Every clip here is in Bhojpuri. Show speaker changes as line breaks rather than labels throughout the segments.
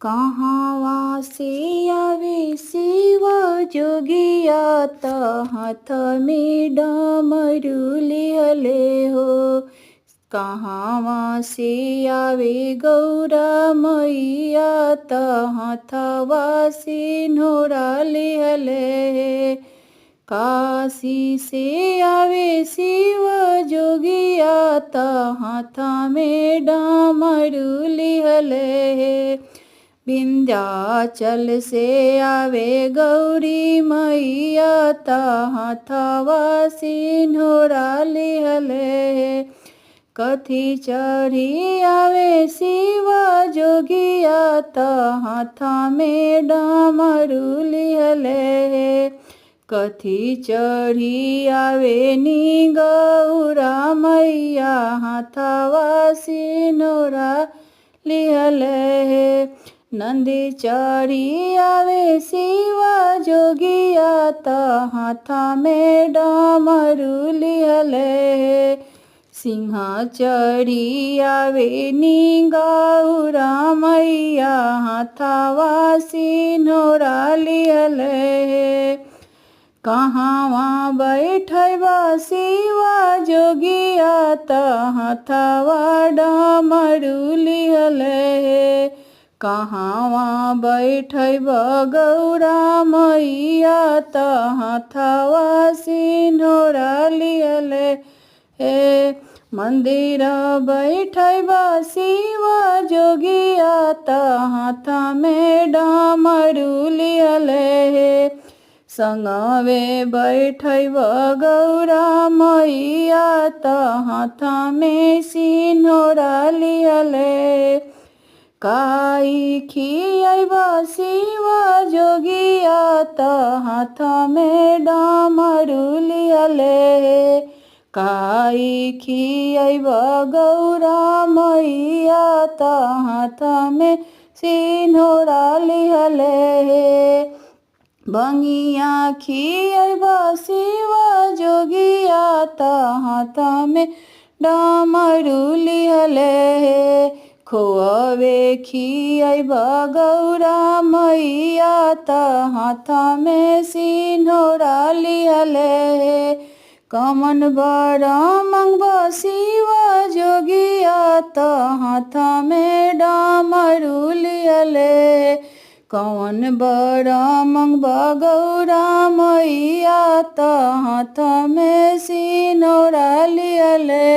कहवा से आवे शिव जोगिया त हाथ में डमरू लिहले हो। कहवा से आवे गौरा मैया त हाथवा सिन्होरा लिहले। काशी से आवे शिव जोगिया त हाथ में डमरू लिहले। विंध्याचल से आवे गौरी मैया त हाथवा सिन्होरा लिहले। कथी चढ़ी आवे शिव जोगिया त हाथ में डमरू लिहले। कथी चढ़ी आवे नी गौरा मैया हाथवा सिन्होरा लिहले। नंदी चढ़ी आवे शिव जोगिया त हाथ में डमरू लिहले। सिंह चढ़ी आवे नी गौरा मैया हाथवा सिन्होरा लिहले। कहवा बैठबा शिव जोगिया त हाथवा डमरू लिहले। कहवा बैठब गौरा मैया त हाथवा सिन्होरा लिहले। मंदिर बैठब शिव जोगिया त हाथ में डमरू लिहले। संगवे बैठब गौरा मैया त हाथ में सिन्होरा लिहले। काई खियाब शिव जोगिया त हाथ में डमरू लिहले। काई खियाब गौरा मैया त हाथ में सिन्होरा लिहले। बंगिया खियाब शिव जोगिया त हाथ में डमरू लिहले। खोअवे खियाब गौरा मैया त हाथ में सिन्होरा लिहले। कमन बर मंगब शिव जोगिया त हाथ में डमरू लिहले। कौन बर मंगब गौरा मैया त हाथ में सिन्होरा लिहले।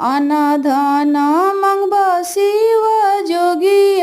अन्न धन मंगब शिव जोगिया